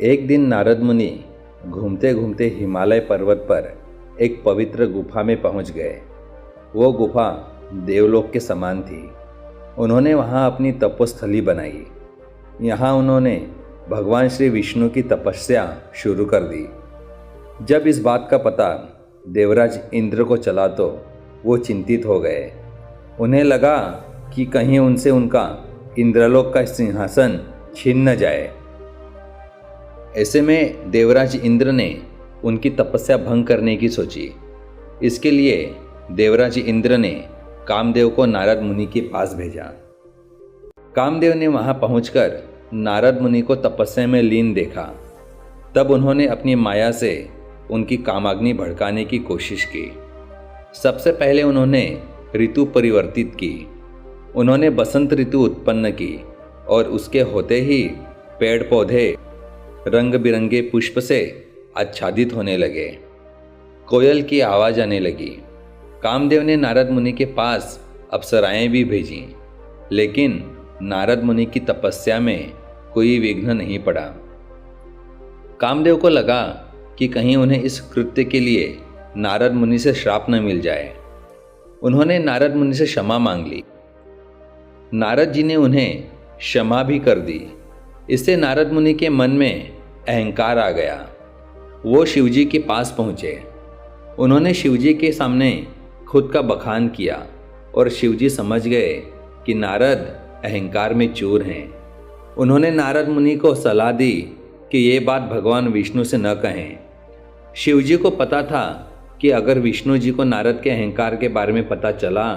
एक दिन नारद मुनि घूमते घूमते हिमालय पर्वत पर एक पवित्र गुफा में पहुंच गए। वो गुफा देवलोक के समान थी। उन्होंने वहां अपनी तपोस्थली बनाई। यहाँ उन्होंने भगवान श्री विष्णु की तपस्या शुरू कर दी। जब इस बात का पता देवराज इंद्र को चला तो वो चिंतित हो गए। उन्हें लगा कि कहीं उनसे उनका इंद्रलोक का सिंहासन छीन न जाए। ऐसे में देवराज इंद्र ने उनकी तपस्या भंग करने की सोची। इसके लिए देवराज इंद्र ने कामदेव को नारद मुनि के पास भेजा। कामदेव ने वहां पहुंचकर नारद मुनि को तपस्या में लीन देखा। तब उन्होंने अपनी माया से उनकी कामाग्नि भड़काने की कोशिश की। सबसे पहले उन्होंने ऋतु परिवर्तित की। उन्होंने बसंत ऋतु उत्पन्न की और उसके होते ही पेड़ पौधे रंग बिरंगे पुष्प से आच्छादित होने लगे। कोयल की आवाज़ आने लगी। कामदेव ने नारद मुनि के पास अप्सराएं भी भेजीं, लेकिन नारद मुनि की तपस्या में कोई विघ्न नहीं पड़ा। कामदेव को लगा कि कहीं उन्हें इस कृत्य के लिए नारद मुनि से श्राप न मिल जाए। उन्होंने नारद मुनि से क्षमा मांग ली। नारद जी ने उन्हें क्षमा भी कर दी। इससे नारद मुनि के मन में अहंकार आ गया। वो शिवजी के पास पहुँचे। उन्होंने शिवजी के सामने खुद का बखान किया और शिवजी समझ गए कि नारद अहंकार में चूर हैं। उन्होंने नारद मुनि को सलाह दी कि ये बात भगवान विष्णु से न कहें। शिवजी को पता था कि अगर विष्णु जी को नारद के अहंकार के बारे में पता चला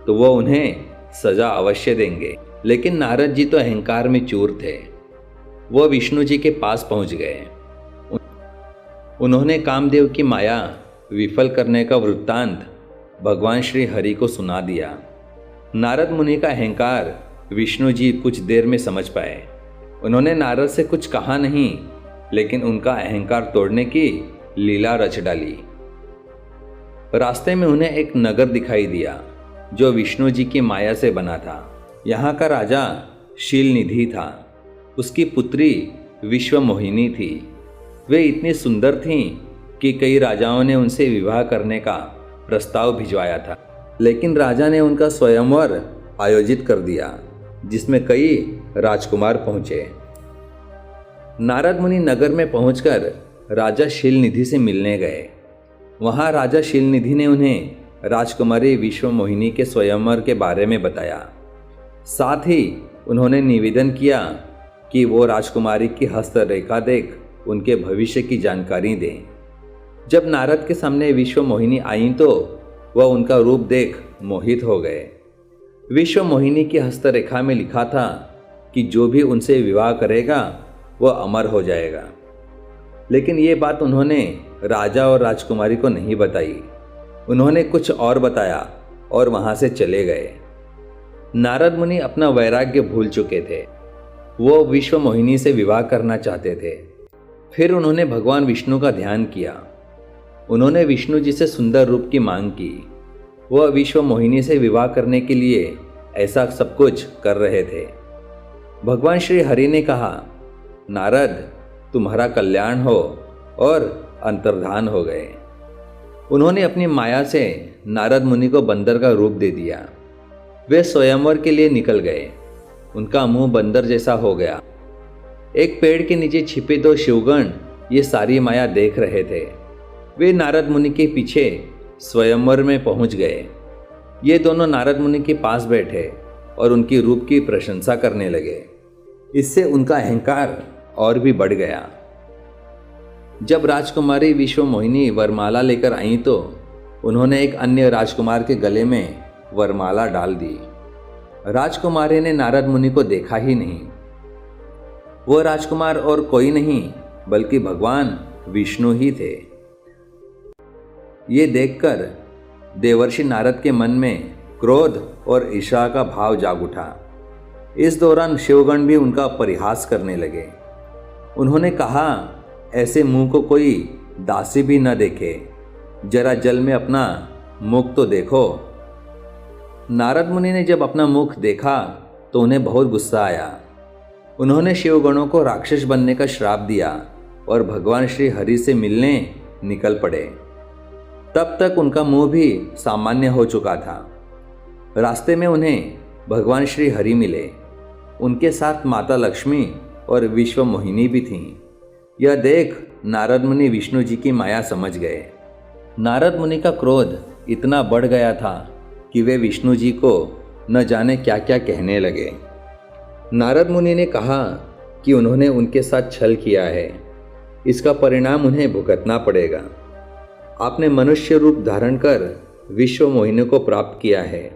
तो वो उन्हें सजा अवश्य देंगे। लेकिन नारद जी तो अहंकार में चूर थे। वो विष्णु जी के पास पहुंच गए। उन्होंने कामदेव की माया विफल करने का वृत्तांत भगवान श्री हरि को सुना दिया। नारद मुनि का अहंकार विष्णु जी कुछ देर में समझ पाए। उन्होंने नारद से कुछ कहा नहीं, लेकिन उनका अहंकार तोड़ने की लीला रच डाली। रास्ते में उन्हें एक नगर दिखाई दिया जो विष्णु जी की माया से बना था। यहाँ का राजा शीलनिधि था। उसकी पुत्री विश्वमोहिनी थी। वे इतनी सुंदर थीं कि कई राजाओं ने उनसे विवाह करने का प्रस्ताव भिजवाया था, लेकिन राजा ने उनका स्वयंवर आयोजित कर दिया, जिसमें कई राजकुमार पहुंचे। नारद मुनि नगर में पहुंचकर राजा शीलनिधि से मिलने गए। वहां राजा शीलनिधि ने उन्हें राजकुमारी विश्वमोहिनी के स्वयंवर के बारे में बताया। साथ ही उन्होंने निवेदन किया कि वो राजकुमारी की हस्तरेखा देख उनके भविष्य की जानकारी दें। जब नारद के सामने विश्वमोहिनी आईं तो वह उनका रूप देख मोहित हो गए। विश्वमोहिनी की हस्तरेखा में लिखा था कि जो भी उनसे विवाह करेगा वह अमर हो जाएगा। लेकिन ये बात उन्होंने राजा और राजकुमारी को नहीं बताई। उन्होंने कुछ और बताया और वहां से चले गए। नारद मुनि अपना वैराग्य भूल चुके थे। वो विश्वमोहिनी से विवाह करना चाहते थे। फिर उन्होंने भगवान विष्णु का ध्यान किया। उन्होंने विष्णु जी से सुंदर रूप की मांग की। वह विश्वमोहिनी से विवाह करने के लिए ऐसा सब कुछ कर रहे थे। भगवान श्री हरि ने कहा, नारद तुम्हारा कल्याण हो, और अंतर्धान हो गए। उन्होंने अपनी माया से नारद मुनि को बंदर का रूप दे दिया। वे स्वयंवर के लिए निकल गए। उनका मुंह बंदर जैसा हो गया। एक पेड़ के नीचे छिपे दो शिवगण ये सारी माया देख रहे थे। वे नारद मुनि के पीछे स्वयंवर में पहुंच गए। ये दोनों नारद मुनि के पास बैठे और उनकी रूप की प्रशंसा करने लगे। इससे उनका अहंकार और भी बढ़ गया। जब राजकुमारी विश्वमोहिनी वरमाला लेकर आई तो उन्होंने एक अन्य राजकुमार के गले में वरमाला डाल दी। राजकुमारी ने नारद मुनि को देखा ही नहीं। वो राजकुमार और कोई नहीं बल्कि भगवान विष्णु ही थे। ये देखकर देवर्षि नारद के मन में क्रोध और ईर्ष्या का भाव जाग उठा। इस दौरान शिवगण भी उनका परिहास करने लगे। उन्होंने कहा, ऐसे मुंह को कोई दासी भी न देखे। जरा जल में अपना मुख तो देखो। नारद मुनि ने जब अपना मुख देखा तो उन्हें बहुत गुस्सा आया। उन्होंने शिवगणों को राक्षस बनने का श्राप दिया और भगवान श्री हरि से मिलने निकल पड़े। तब तक उनका मुंह भी सामान्य हो चुका था। रास्ते में उन्हें भगवान श्री हरि मिले। उनके साथ माता लक्ष्मी और विश्व मोहिनी भी थीं। यह देख नारद मुनि विष्णु जी की माया समझ गए। नारद मुनि का क्रोध इतना बढ़ गया था कि वे विष्णु जी को न जाने क्या क्या कहने लगे। नारद मुनि ने कहा कि उन्होंने उनके साथ छल किया है, इसका परिणाम उन्हें भुगतना पड़ेगा। आपने मनुष्य रूप धारण कर विश्व मोहिनी को प्राप्त किया है।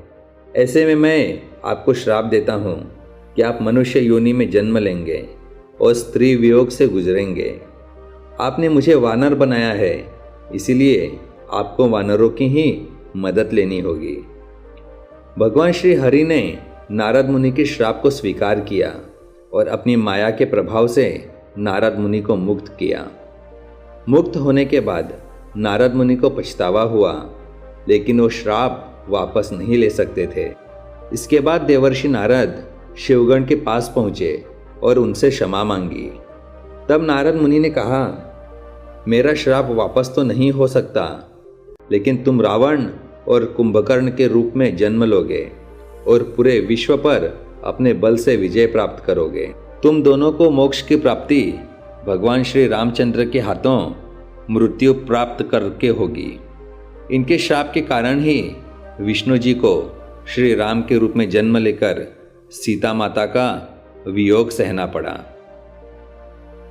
ऐसे में मैं आपको श्राप देता हूँ कि आप मनुष्य योनि में जन्म लेंगे और स्त्री वियोग से गुजरेंगे। आपने मुझे वानर बनाया है, इसीलिए आपको वानरों की ही मदद लेनी होगी। भगवान श्री हरि ने नारद मुनि के श्राप को स्वीकार किया और अपनी माया के प्रभाव से नारद मुनि को मुक्त किया। मुक्त होने के बाद नारद मुनि को पछतावा हुआ, लेकिन वो श्राप वापस नहीं ले सकते थे। इसके बाद देवर्षि नारद शिवगण के पास पहुँचे और उनसे क्षमा मांगी। तब नारद मुनि ने कहा, मेरा श्राप वापस तो नहीं हो सकता, लेकिन तुम रावण और कुंभकर्ण के रूप में जन्म लोगे और पूरे विश्व पर अपने बल से विजय प्राप्त करोगे। तुम दोनों को मोक्ष की प्राप्ति भगवान श्री रामचंद्र के हाथों मृत्यु प्राप्त करके होगी। इनके श्राप के कारण ही विष्णु जी को श्री राम के रूप में जन्म लेकर सीता माता का वियोग सहना पड़ा।